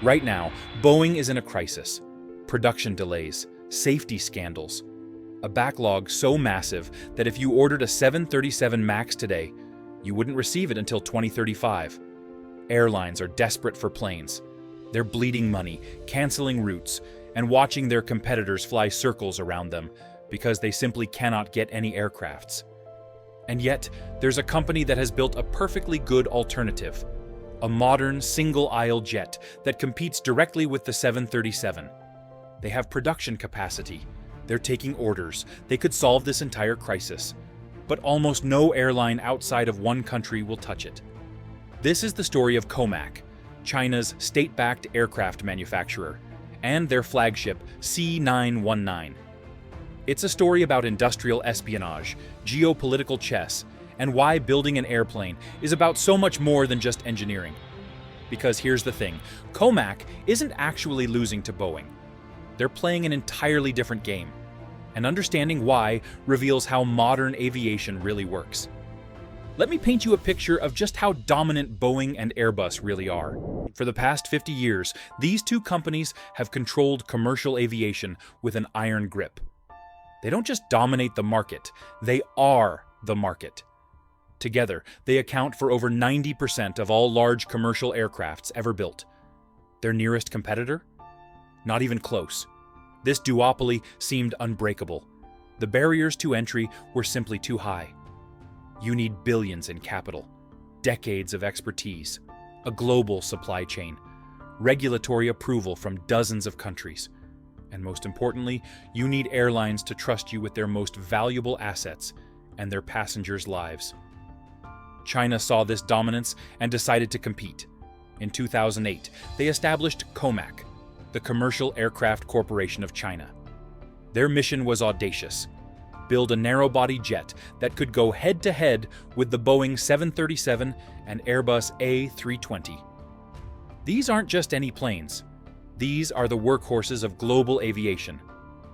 Right now, Boeing is in a crisis. Production delays, safety scandals, a backlog so massive that if you ordered a 737 MAX today, you wouldn't receive it until 2035. Airlines are desperate for planes. They're bleeding money, canceling routes, and watching their competitors fly circles around them because they simply cannot get any aircrafts. And yet, there's a company that has built a perfectly good alternative, a modern single-aisle jet that competes directly with the 737. They have production capacity. They're taking orders. They could solve this entire crisis. But almost no airline outside of one country will touch it. This is the story of COMAC, China's state-backed aircraft manufacturer, and their flagship C919. It's a story about industrial espionage, geopolitical chess, and why building an airplane is about so much more than just engineering. Because here's the thing, COMAC isn't actually losing to Boeing. They're playing an entirely different game, and understanding why reveals how modern aviation really works. Let me paint you a picture of just how dominant Boeing and Airbus really are. For the past 50 years, these two companies have controlled commercial aviation with an iron grip. They don't just dominate the market, they are the market. Together, they account for over 90% of all large commercial aircrafts ever built. Their nearest competitor? Not even close. This duopoly seemed unbreakable. The barriers to entry were simply too high. You need billions in capital, decades of expertise, a global supply chain, regulatory approval from dozens of countries, and most importantly, you need airlines to trust you with their most valuable assets and their passengers' lives. China saw this dominance and decided to compete. In 2008, they established COMAC, the Commercial Aircraft Corporation of China. Their mission was audacious: build a narrow-body jet that could go head-to-head with the Boeing 737 and Airbus A320. These aren't just any planes. These are the workhorses of global aviation,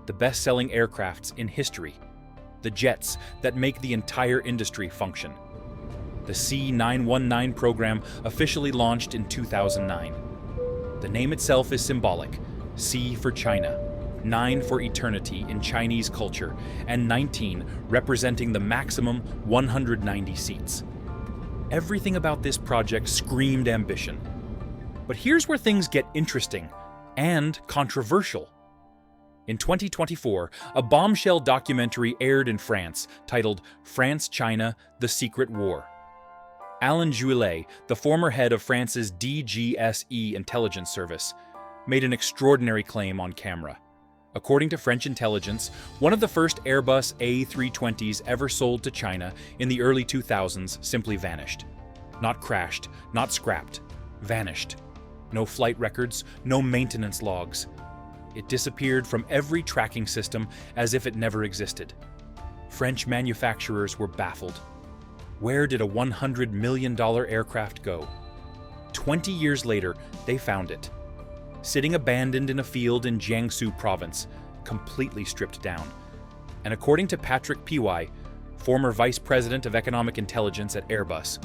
the best-selling aircrafts in history, the jets that make the entire industry function. The C919 program officially launched in 2009. The name itself is symbolic: C for China, 9 for eternity in Chinese culture, and 19 representing the maximum 190 seats. Everything about this project screamed ambition. But here's where things get interesting and controversial. In 2024, a bombshell documentary aired in France titled France-China: The Secret War. Alain Juillet, the former head of France's DGSE intelligence service, made an extraordinary claim on camera. According to French intelligence, one of the first Airbus A320s ever sold to China in the early 2000s simply vanished. Not crashed, not scrapped, vanished. No flight records, no maintenance logs. It disappeared from every tracking system as if it never existed. French manufacturers were baffled. Where did a $100 million aircraft go? 20 years later, they found it, sitting abandoned in a field in Jiangsu province, completely stripped down. And according to Patrick Py, former vice president of economic intelligence at Airbus,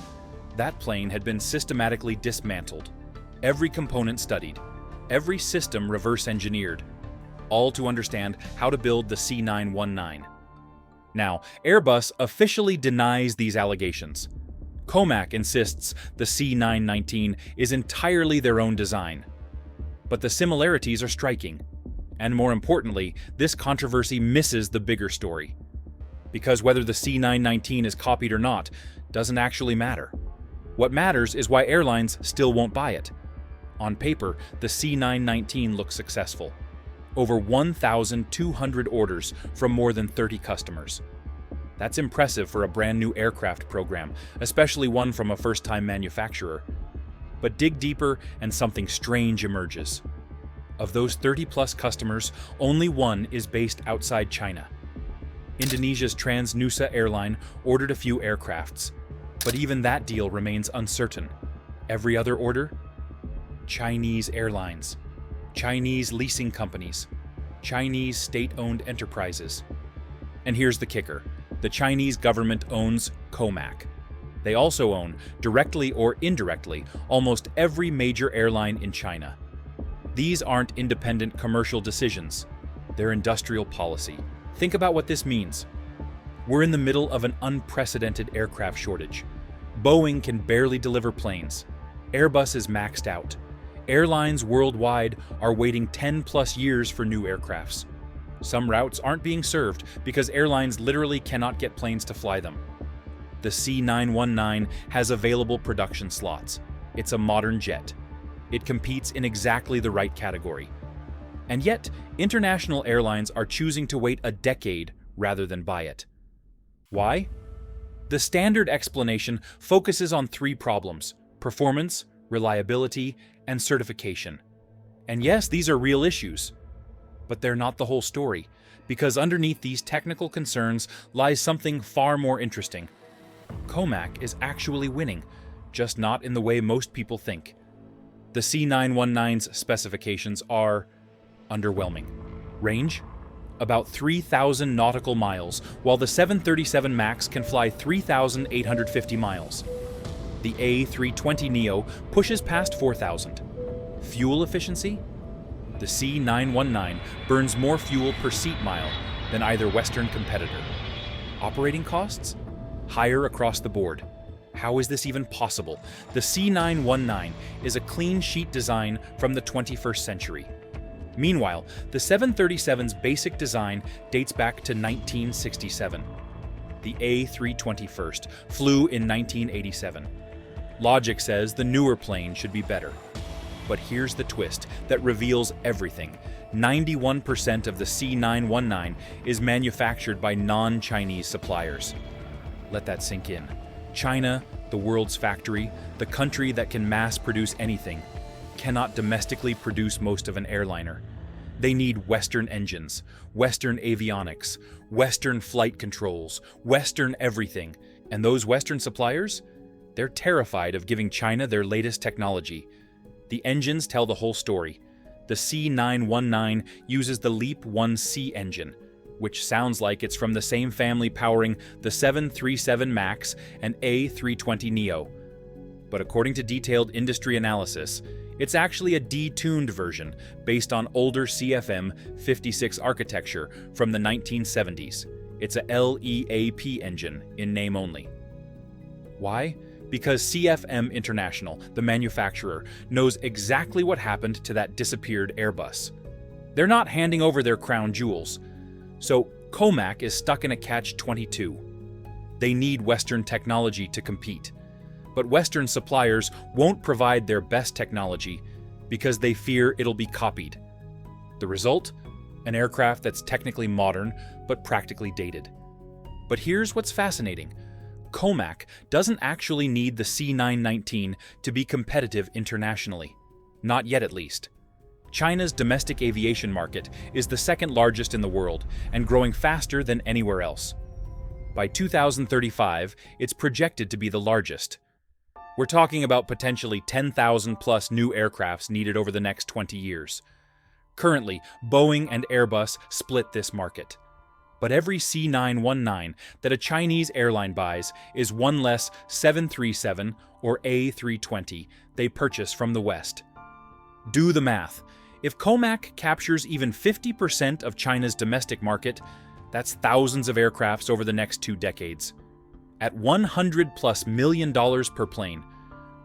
that plane had been systematically dismantled, every component studied, every system reverse engineered, all to understand how to build the C919. Now, Airbus officially denies these allegations. COMAC insists the C919 is entirely their own design. But the similarities are striking. And more importantly, this controversy misses the bigger story. Because whether the C919 is copied or not doesn't actually matter. What matters is why airlines still won't buy it. On paper, the C919 looks successful. Over 1,200 orders from more than 30 customers. That's impressive for a brand new aircraft program, especially one from a first-time manufacturer. But dig deeper and something strange emerges. Of those 30-plus customers, only one is based outside China. Indonesia's Transnusa airline ordered a few aircrafts, but even that deal remains uncertain. Every other order? Chinese airlines, Chinese leasing companies, Chinese state-owned enterprises. And here's the kicker: the Chinese government owns COMAC. They also own, directly or indirectly, almost every major airline in China. These aren't independent commercial decisions. They're industrial policy. Think about what this means. We're in the middle of an unprecedented aircraft shortage. Boeing can barely deliver planes. Airbus is maxed out. Airlines worldwide are waiting 10+ years for new aircrafts. Some routes aren't being served because airlines literally cannot get planes to fly them. The C919 has available production slots. It's a modern jet. It competes in exactly the right category. And yet, international airlines are choosing to wait a decade rather than buy it. Why? The standard explanation focuses on 3 problems: performance, reliability, and certification. And yes, these are real issues. But they're not the whole story, because underneath these technical concerns lies something far more interesting. COMAC is actually winning, just not in the way most people think. The C919's specifications are underwhelming. Range? About 3,000 nautical miles, while the 737 MAX can fly 3,850 miles. The A320neo pushes past 4,000. Fuel efficiency? The C919 burns more fuel per seat mile than either Western competitor. Operating costs? Higher across the board. How is this even possible? The C919 is a clean sheet design from the 21st century. Meanwhile, the 737's basic design dates back to 1967. The A320 first flew in 1987. Logic says the newer plane should be better. But here's the twist that reveals everything. 91% of the C919 is manufactured by non-Chinese suppliers. Let that sink in. China, the world's factory, the country that can mass produce anything, cannot domestically produce most of an airliner. They need Western engines, Western avionics, Western flight controls, Western everything. And those Western suppliers? They're terrified of giving China their latest technology. The engines tell the whole story. The C919 uses the LEAP 1C engine, which sounds like it's from the same family powering the 737 MAX and A320neo. But according to detailed industry analysis, it's actually a detuned version based on older CFM56 architecture from the 1970s. It's a LEAP engine in name only. Why? Because CFM International, the manufacturer, knows exactly what happened to that disappeared Airbus. They're not handing over their crown jewels. So COMAC is stuck in a catch-22. They need Western technology to compete. But Western suppliers won't provide their best technology because they fear it'll be copied. The result? An aircraft that's technically modern, but practically dated. But here's what's fascinating. COMAC doesn't actually need the C919 to be competitive internationally. Not yet, at least. China's domestic aviation market is the second largest in the world and growing faster than anywhere else. By 2035, it's projected to be the largest. We're talking about potentially 10,000 plus new aircrafts needed over the next 20 years. Currently, Boeing and Airbus split this market. But every C919 that a Chinese airline buys is one less 737 or A320 they purchase from the West. Do the math. If COMAC captures even 50% of China's domestic market, that's thousands of aircrafts over the next 2 decades. At $100+ million per plane,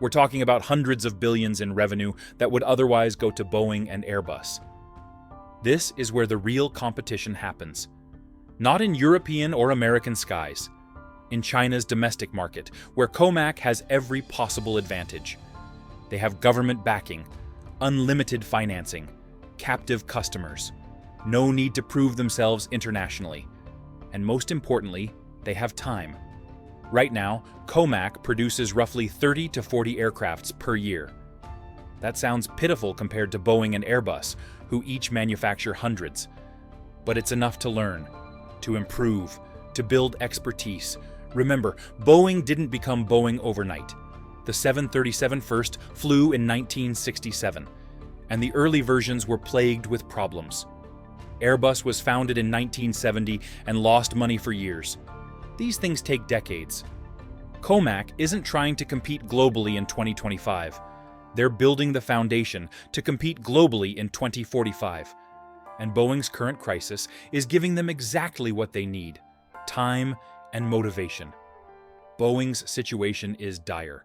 we're talking about hundreds of billions in revenue that would otherwise go to Boeing and Airbus. This is where the real competition happens. Not in European or American skies. In China's domestic market, where COMAC has every possible advantage. They have government backing, unlimited financing, captive customers, no need to prove themselves internationally, and most importantly, they have time. Right now, COMAC produces roughly 30 to 40 aircrafts per year. That sounds pitiful compared to Boeing and Airbus, who each manufacture hundreds. But it's enough to learn, to improve, to build expertise. Remember, Boeing didn't become Boeing overnight. The 737 first flew in 1967, and the early versions were plagued with problems. Airbus was founded in 1970 and lost money for years. These things take decades. COMAC isn't trying to compete globally in 2025. They're building the foundation to compete globally in 2045. And Boeing's current crisis is giving them exactly what they need: time and motivation. Boeing's situation is dire.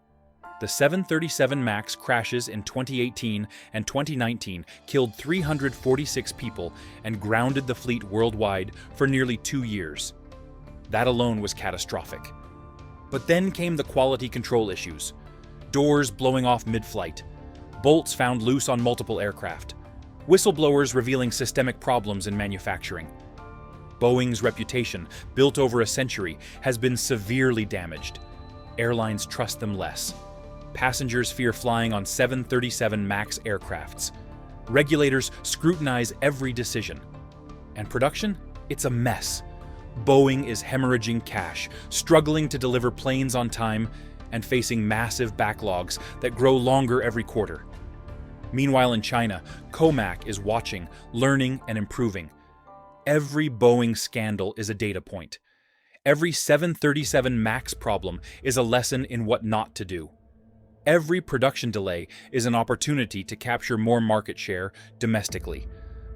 The 737 MAX crashes in 2018 and 2019 killed 346 people and grounded the fleet worldwide for nearly 2 years. That alone was catastrophic. But then came the quality control issues. Doors blowing off mid-flight, bolts found loose on multiple aircraft, whistleblowers revealing systemic problems in manufacturing. Boeing's reputation, built over a century, has been severely damaged. Airlines trust them less. Passengers fear flying on 737 MAX aircrafts. Regulators scrutinize every decision. And production? It's a mess. Boeing is hemorrhaging cash, struggling to deliver planes on time, and facing massive backlogs that grow longer every quarter. Meanwhile, in China, COMAC is watching, learning, and improving. Every Boeing scandal is a data point. Every 737 MAX problem is a lesson in what not to do. Every production delay is an opportunity to capture more market share domestically.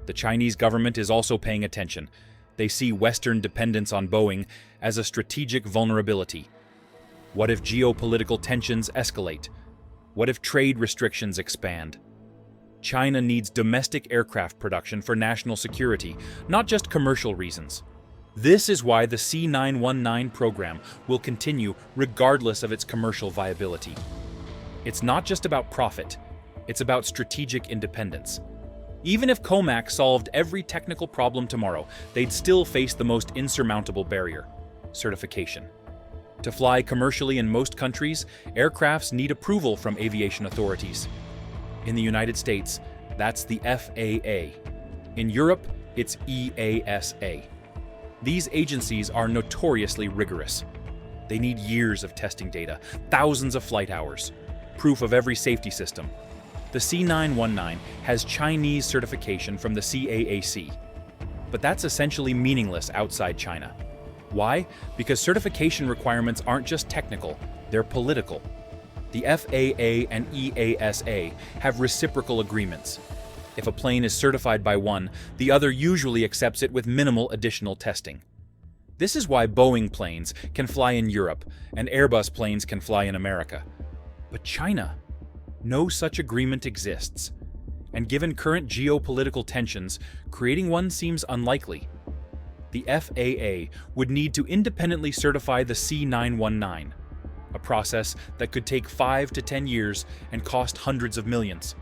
The Chinese government is also paying attention. They see Western dependence on Boeing as a strategic vulnerability. What if geopolitical tensions escalate? What if trade restrictions expand? China needs domestic aircraft production for national security, not just commercial reasons. This is why the C919 program will continue regardless of its commercial viability. It's not just about profit, it's about strategic independence. Even if COMAC solved every technical problem tomorrow, they'd still face the most insurmountable barrier: certification. To fly commercially in most countries, aircrafts need approval from aviation authorities. In the United States, that's the FAA. In Europe, it's EASA. These agencies are notoriously rigorous. They need years of testing data, thousands of flight hours, proof of every safety system. The C919 has Chinese certification from the CAAC, but that's essentially meaningless outside China. Why? Because certification requirements aren't just technical, they're political. The FAA and EASA have reciprocal agreements. If a plane is certified by one, the other usually accepts it with minimal additional testing. This is why Boeing planes can fly in Europe and Airbus planes can fly in America. But China? No such agreement exists. And given current geopolitical tensions, creating one seems unlikely. The FAA would need to independently certify the C919, a process that could take 5 to 10 years and cost hundreds of millions.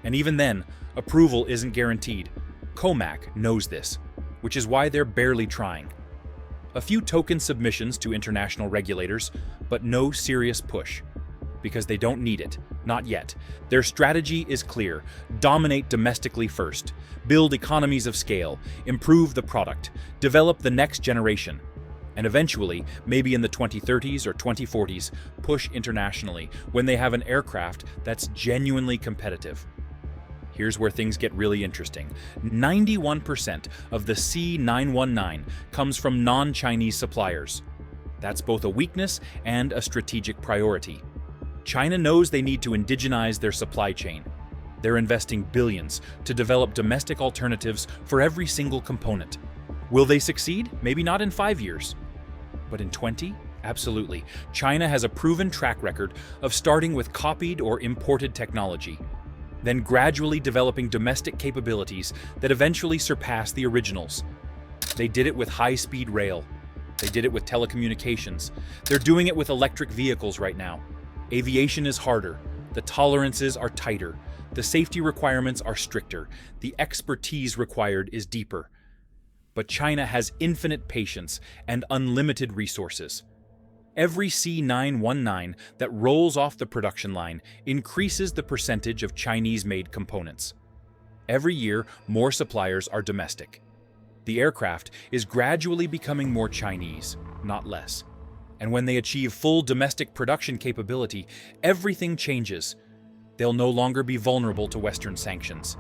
And even then, approval isn't guaranteed. COMAC knows this, which is why they're barely trying. A few token submissions to international regulators, but no serious push. Because they don't need it, not yet. Their strategy is clear: dominate domestically first, build economies of scale, improve the product, develop the next generation, and eventually, maybe in the 2030s or 2040s, push internationally when they have an aircraft that's genuinely competitive. Here's where things get really interesting. 91% of the C919 comes from non-Chinese suppliers. That's both a weakness and a strategic priority. China knows they need to indigenize their supply chain. They're investing billions to develop domestic alternatives for every single component. Will they succeed? Maybe not in 5 years. But in 20? Absolutely. China has a proven track record of starting with copied or imported technology, then gradually developing domestic capabilities that eventually surpass the originals. They did it with high-speed rail. They did it with telecommunications. They're doing it with electric vehicles right now. Aviation is harder, the tolerances are tighter, the safety requirements are stricter, the expertise required is deeper. But China has infinite patience and unlimited resources. Every C919 that rolls off the production line increases the percentage of Chinese-made components. Every year, more suppliers are domestic. The aircraft is gradually becoming more Chinese, not less. And when they achieve full domestic production capability, everything changes. They'll no longer be vulnerable to Western sanctions.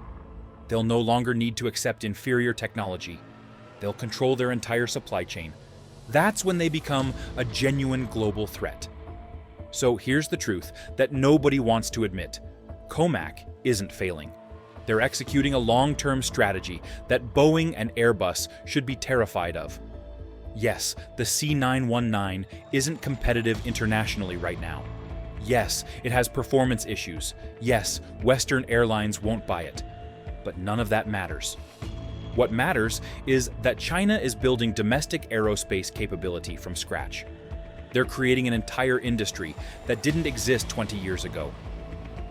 They'll no longer need to accept inferior technology. They'll control their entire supply chain. That's when they become a genuine global threat. So here's the truth that nobody wants to admit. COMAC isn't failing. They're executing a long-term strategy that Boeing and Airbus should be terrified of. Yes, the C919 isn't competitive internationally right now. Yes, it has performance issues. Yes, Western airlines won't buy it. But none of that matters. What matters is that China is building domestic aerospace capability from scratch. They're creating an entire industry that didn't exist 20 years ago.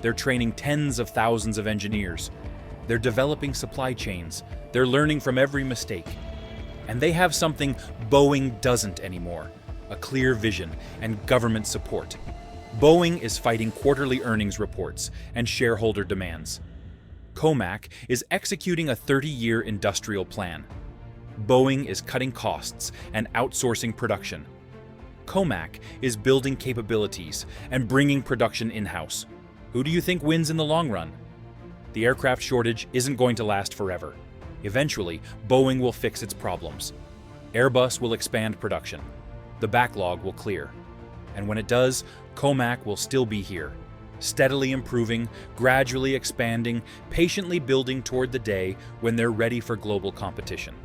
They're training tens of thousands of engineers. They're developing supply chains. They're learning from every mistake. And they have something Boeing doesn't anymore: a clear vision and government support. Boeing is fighting quarterly earnings reports and shareholder demands. COMAC is executing a 30-year industrial plan. Boeing is cutting costs and outsourcing production. COMAC is building capabilities and bringing production in-house. Who do you think wins in the long run? The aircraft shortage isn't going to last forever. Eventually, Boeing will fix its problems. Airbus will expand production. The backlog will clear. And when it does, COMAC will still be here, steadily improving, gradually expanding, patiently building toward the day when they're ready for global competition.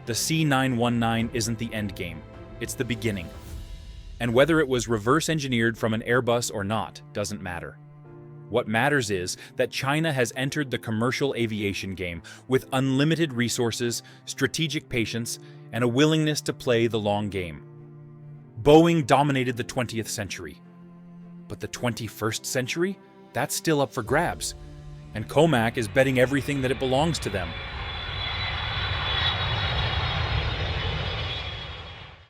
The C919 isn't the end game, it's the beginning. And whether it was reverse engineered from an Airbus or not doesn't matter. What matters is that China has entered the commercial aviation game with unlimited resources, strategic patience, and a willingness to play the long game. Boeing dominated the 20th century. But the 21st century? That's still up for grabs. And COMAC is betting everything that it belongs to them.